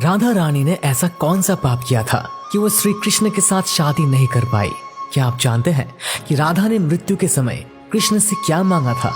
राधा रानी ने ऐसा कौन सा पाप किया था कि वो श्री कृष्ण के साथ शादी नहीं कर पाई? क्या आप जानते हैं कि राधा ने मृत्यु के समय कृष्ण से क्या मांगा था?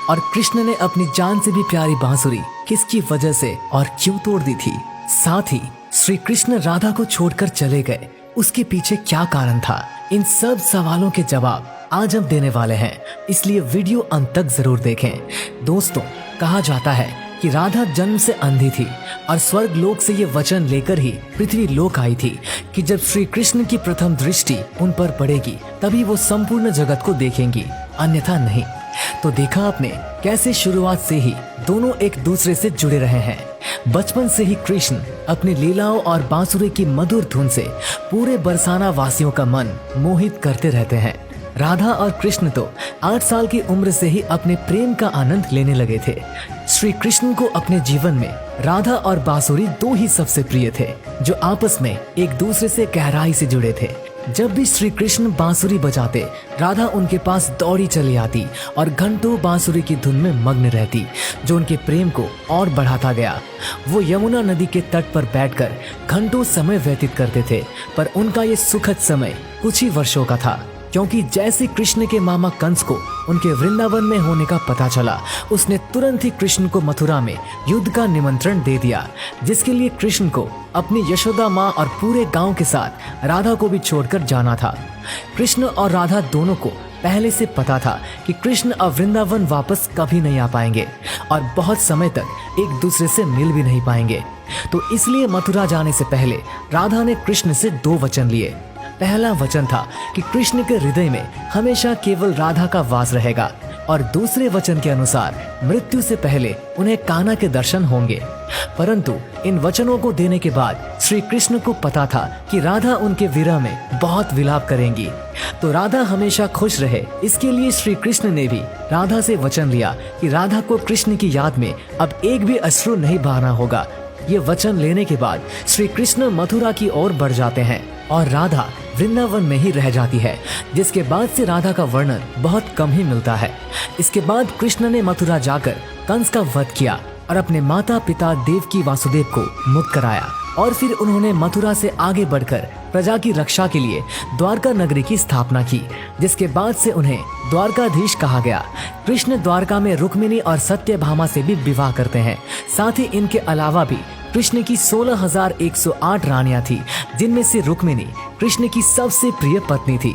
और कृष्ण ने अपनी जान से भी प्यारी बांसुरी किसकी वजह से और क्यों तोड़ दी थी? साथ ही श्री कृष्ण राधा को छोड़कर चले गए, उसके पीछे क्या कारण था? इन सब सवालों के जवाब आज हम देने वाले हैं, इसलिए वीडियो अंत तक जरूर देखें। दोस्तों, कहा जाता है कि राधा जन्म से अंधी थी और स्वर्ग लोक से ये वचन लेकर ही पृथ्वी लोक आई थी कि जब श्री कृष्ण की प्रथम दृष्टि उन पर पड़ेगी तभी वो संपूर्ण जगत को देखेंगी, अन्यथा नहीं। तो देखा आपने कैसे शुरुआत से ही दोनों एक दूसरे से जुड़े रहे हैं। बचपन से ही कृष्ण अपनी लीलाओं और बांसुरी की मधुर धुन से पूरे बरसाना वासियों का मन मोहित करते रहते हैं। राधा और कृष्ण तो 8 साल की उम्र से ही अपने प्रेम का आनंद लेने लगे थे। श्री कृष्ण को अपने जीवन में राधा और बांसुरी दो ही सबसे प्रिय थे, जो आपस में एक दूसरे से गहराई से जुड़े थे। जब भी श्री कृष्ण बांसुरी बजाते, राधा उनके पास दौड़ी चली आती और घंटों बांसुरी की धुन में मग्न रहती, जो उनके प्रेम को और बढ़ाता गया। वो यमुना नदी के तट पर बैठकर घंटों समय व्यतीत करते थे, पर उनका ये सुखद समय कुछ ही वर्षों का था, क्योंकि जैसे कृष्ण के मामा कंस को उनके वृंदावन में होने का पता चला, उसने तुरंत ही कृष्ण को मथुरा में युद्ध का निमंत्रण दे दिया, जिसके लिए कृष्ण को अपनी यशोदा माँ और पूरे गांव के साथ राधा को भी छोड़कर जाना था। कृष्ण और राधा दोनों को पहले से पता था कि कृष्ण अब वृंदावन वापस कभी नहीं आ पाएंगे और बहुत समय तक एक दूसरे से मिल भी नहीं पाएंगे। तो इसलिए मथुरा जाने से पहले राधा ने कृष्ण से 2 वचन लिए। पहला वचन था कि कृष्ण के हृदय में हमेशा केवल राधा का वास रहेगा, और दूसरे वचन के अनुसार मृत्यु से पहले उन्हें कान्हा के दर्शन होंगे। परंतु इन वचनों को देने के बाद श्री कृष्ण को पता था कि राधा उनके विरह में बहुत विलाप करेंगी, तो राधा हमेशा खुश रहे, इसके लिए श्री कृष्ण ने भी राधा से वचन लिया कि राधा को कृष्ण की याद में अब एक भी अश्रु नहीं बहाना होगा। ये वचन लेने के बाद श्री कृष्ण मथुरा की ओर बढ़ जाते हैं और राधा वृंदावन में ही रह जाती है, जिसके बाद से राधा का वर्णन बहुत कम ही मिलता है। इसके बाद कृष्ण ने मथुरा जाकर कंस का वध किया और अपने माता पिता देवकी वासुदेव को मुक्त कराया, और फिर उन्होंने मथुरा से आगे बढ़कर प्रजा की रक्षा के लिए द्वारका नगरी की स्थापना की, जिसके बाद से उन्हें द्वारकाधीश कहा गया। कृष्ण द्वारका में रुक्मिणी और सत्यभामा से भी विवाह करते हैं। साथ ही इनके अलावा भी कृष्ण की 16,108 रानियां थी, जिनमें से रुक्मिणी कृष्ण की सबसे प्रिय पत्नी थी।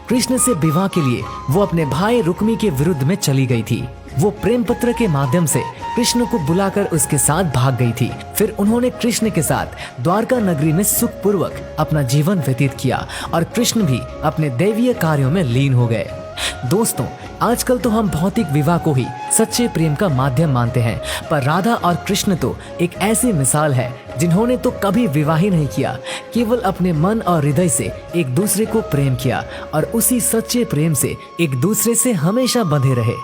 कृष्ण से विवाह के लिए वो अपने भाई रुक्मी के विरुद्ध में चली गई थी। वो प्रेम पत्र के माध्यम से कृष्ण को बुलाकर उसके साथ भाग गई थी। फिर उन्होंने कृष्ण के साथ द्वारका नगरी में सुखपूर्वक अपना जीवन व्यतीत किया और कृष्ण भी अपने दैवीय कार्यों में लीन हो गए। दोस्तों, आजकल तो हम भौतिक विवाह को ही सच्चे प्रेम का माध्यम मानते हैं, पर राधा और कृष्ण तो एक ऐसी मिसाल है जिन्होंने तो कभी विवाह ही नहीं किया, केवल अपने मन और हृदय से एक दूसरे को प्रेम किया और उसी सच्चे प्रेम से एक दूसरे से हमेशा बंधे रहे।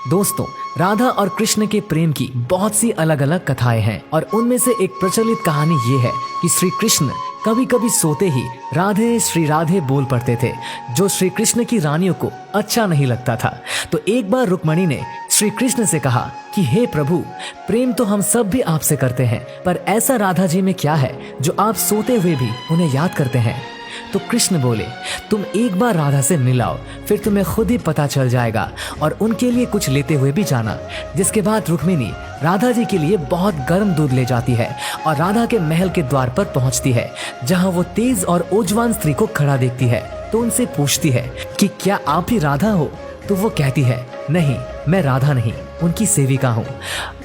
दोस्तों, राधा और कृष्ण के प्रेम की बहुत सी अलग अलग कथाएं हैं, और उनमें से एक प्रचलित कहानी ये है कि श्री कृष्ण कभी कभी सोते ही राधे श्री राधे बोल पड़ते थे, जो श्री कृष्ण की रानियों को अच्छा नहीं लगता था। तो एक बार रुक्मिणी ने श्री कृष्ण से कहा कि हे प्रभु, प्रेम तो हम सब भी आपसे करते हैं, पर ऐसा राधा जी में क्या है जो आप सोते हुए भी उन्हें याद करते हैं? तो कृष्ण बोले, तुम एक बार राधा से मिलाओ, फिर तुम्हें खुद ही पता चल जाएगा, और उनके लिए कुछ लेते हुए भी जाना। जिसके बाद रुक्मिणी राधा जी के लिए बहुत गर्म दूध ले जाती है और राधा के महल के द्वार पर पहुंचती है, जहां वो तेज और ऊर्जवान स्त्री को खड़ा देखती है। तो उनसे पूछती है कि क्या आप ही राधा हो? तो वो कहती है, नहीं, मैं राधा नहीं, उनकी सेविका हूँ।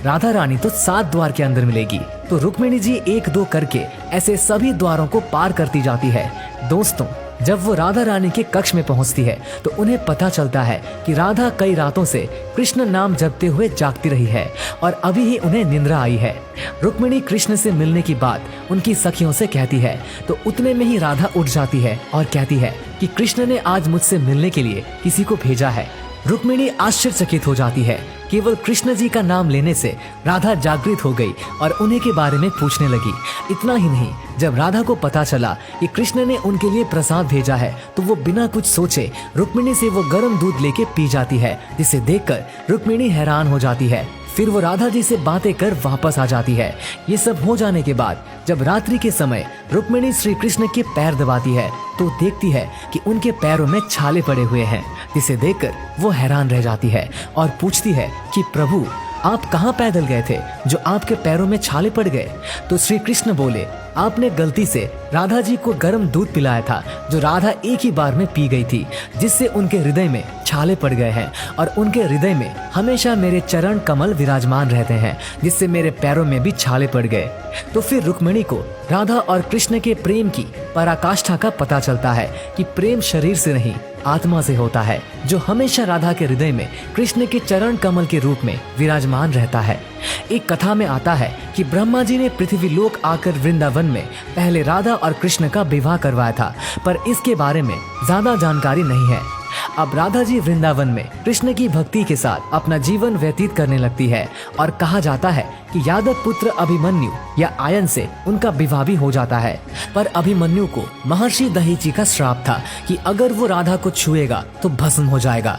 राधा रानी तो 7 द्वार के अंदर मिलेगी। तो रुक्मिणी जी 1-2 करके ऐसे सभी द्वारों को पार करती जाती है। दोस्तों, जब वो राधा रानी के कक्ष में पहुंचती है तो उन्हें पता चलता है कि राधा कई रातों से कृष्ण नाम जपते हुए जागती रही है और अभी ही उन्हें निंद्रा आई है। रुक्मिणी कृष्ण से मिलने की बात उनकी सखियों से कहती है, तो उतने में ही राधा उठ जाती है और कहती है कि कृष्ण ने आज मुझसे मिलने के लिए किसी को भेजा है। रुक्मिणी आश्चर्यचकित हो जाती है। केवल कृष्ण जी का नाम लेने से राधा जागृत हो गई और उन्हीं के बारे में पूछने लगी। इतना ही नहीं, जब राधा को पता चला कि कृष्ण ने उनके लिए प्रसाद भेजा है, तो वो बिना कुछ सोचे रुक्मिणी से वो गर्म दूध लेके पी जाती है, जिसे देखकर रुक्मिणी हैरान हो जाती है। फिर वो राधा जी से बातें कर वापस आ जाती है। ये सब हो जाने के बाद जब रात्रि के समय रुक्मिणी श्री कृष्ण के पैर दबाती है तो देखती है कि उनके पैरों में छाले पड़े हुए हैं, जिसे देखकर वो हैरान रह जाती है और पूछती है कि प्रभु, आप कहाँ पैदल गए थे जो आपके पैरों में छाले पड़ गए? तो श्री कृष्ण बोले, आपने गलती से राधा जी को गर्म दूध पिलाया था जो राधा एक ही बार में पी गई थी, जिससे उनके हृदय में छाले पड़ गए हैं और उनके हृदय में हमेशा मेरे चरण कमल विराजमान रहते हैं, जिससे मेरे पैरों में भी छाले पड़ गए। तो फिर रुक्मिणी को राधा और कृष्ण के प्रेम की पराकाष्ठा का पता चलता है कि प्रेम शरीर से नहीं आत्मा से होता है, जो हमेशा राधा के हृदय में कृष्ण के चरण कमल के रूप में विराजमान रहता है। एक कथा में आता है कि ब्रह्मा जी ने पृथ्वी लोक आकर वृंदावन में पहले राधा और कृष्ण का विवाह करवाया था, पर इसके बारे में ज्यादा जानकारी नहीं है। अब राधा जी वृंदावन में कृष्ण की भक्ति के साथ अपना जीवन व्यतीत करने लगती है और कहा जाता है कि यादव पुत्र अभिमन्यु या आयन से उनका विवाह भी हो जाता है। पर अभिमन्यु को महर्षि दहीची का श्राप था कि अगर वो राधा को छुएगा तो भस्म हो जाएगा।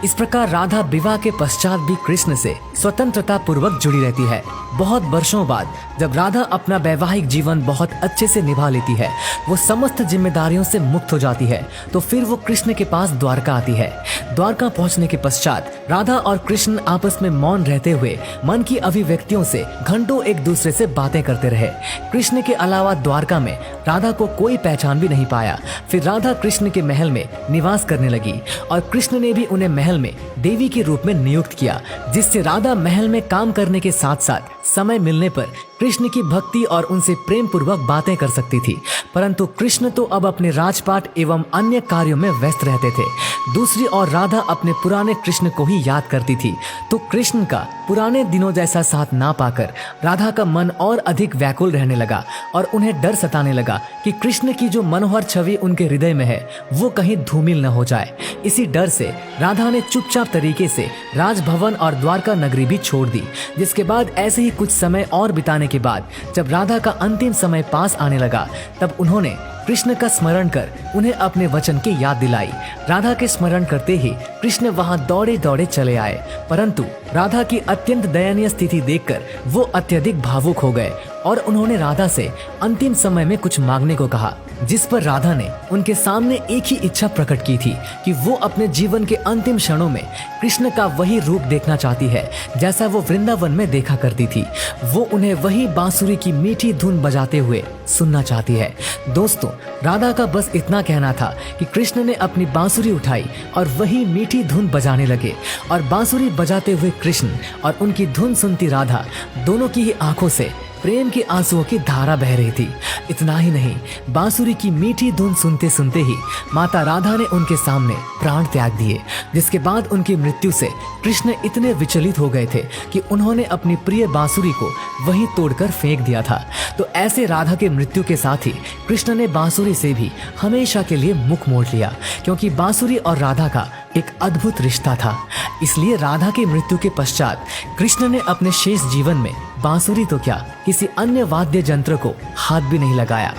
इस प्रकार राधा विवाह के पश्चात भी कृष्ण से स्वतंत्रता पूर्वक जुड़ी रहती है। बहुत वर्षों बाद जब राधा अपना वैवाहिक जीवन बहुत अच्छे से निभा लेती है, वो समस्त जिम्मेदारियों से मुक्त हो जाती है, तो फिर वो कृष्ण के पास द्वारका आती है। द्वारका पहुंचने के पश्चात राधा और कृष्ण आपस में मौन रहते हुए मन की अभिव्यक्तियों से घंटों एक दूसरे से बातें करते रहे। कृष्ण के अलावा द्वारका में राधा को कोई पहचान भी नहीं पाया। फिर राधा कृष्ण के महल में निवास करने लगी और कृष्ण ने भी उन्हें महल में देवी के रूप में नियुक्त किया, जिससे राधा महल में काम करने के साथ साथ समय मिलने पर कृष्ण की भक्ति और उनसे प्रेम पूर्वक बातें कर सकती थी। परंतु कृष्ण तो अब अपने राजपाट एवं अन्य कार्यों में व्यस्त रहते थे। दूसरी ओर राधा अपने पुराने कृष्ण को ही याद करती थी, तो कृष्ण का पुराने दिनों जैसा साथ ना पाकर राधा का मन और अधिक व्याकुल रहने लगा और उन्हें डर सताने लगा कि कृष्ण की जो मनोहर छवि उनके हृदय में है वो कहीं धूमिल न हो जाए। इसी डर से राधा ने चुपचाप तरीके से राजभवन और द्वारका नगरी भी छोड़ दी। जिसके बाद ऐसे ही कुछ समय और बिताने के बाद जब राधा का अंतिम समय पास आने लगा, तब उन्होंने कृष्ण का स्मरण कर उन्हें अपने वचन की याद दिलाई। राधा के स्मरण करते ही कृष्ण वहां दौड़े दौड़े चले आए, परंतु राधा की अत्यंत दयनीय स्थिति देखकर वो अत्यधिक भावुक हो गए और उन्होंने राधा से अंतिम समय में कुछ मांगने को कहा, जिस पर राधा ने उनके सामने एक ही इच्छा प्रकट की थी कि वो अपने जीवन के अंतिम क्षणों में कृष्ण का वही रूप देखना चाहती है जैसा वो वृंदावन में देखा करती थी। वो उन्हें वही बांसुरी की मीठी धुन बजाते हुए सुनना चाहती है। दोस्तों, राधा का बस इतना कहना था कि कृष्ण ने अपनी बांसुरी उठाई और वही मीठी धुन बजाने लगे और बांसुरी बजाते हुए कृष्ण और उनकी धुन सुनती राधा दोनों की ही आंखों से प्रेम के आंसुओं की धारा बह रही थी। इतना ही नहीं, बांसुरी की मीठी धुन सुनते सुनते ही माता राधा ने उनके सामने प्राण त्याग दिए, जिसके बाद उनकी मृत्यु से कृष्ण इतने विचलित हो गए थे कि उन्होंने अपनी प्रिय बांसुरी को वहीं तोड़कर फेंक दिया था। तो ऐसे राधा के मृत्यु के साथ ही कृष्ण ने बांसुरी से भी हमेशा के लिए मुख मोड़ लिया, क्योंकि बांसुरी और राधा का एक अद्भुत रिश्ता था। इसलिए राधा की मृत्यु के पश्चात कृष्ण ने अपने शेष जीवन में बांसुरी तो क्या, किसी अन्य वाद्य यंत्र को हाथ भी नहीं लगाया।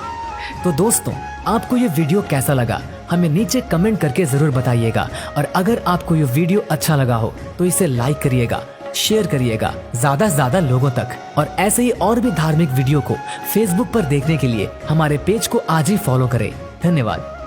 तो दोस्तों, आपको ये वीडियो कैसा लगा हमें नीचे कमेंट करके जरूर बताइएगा, और अगर आपको ये वीडियो अच्छा लगा हो तो इसे लाइक करिएगा, शेयर करिएगा ज्यादा से ज्यादा लोगों तक, और ऐसे ही और भी धार्मिक वीडियो को फेसबुक पर देखने के लिए हमारे पेज को आज ही फॉलो करें। धन्यवाद।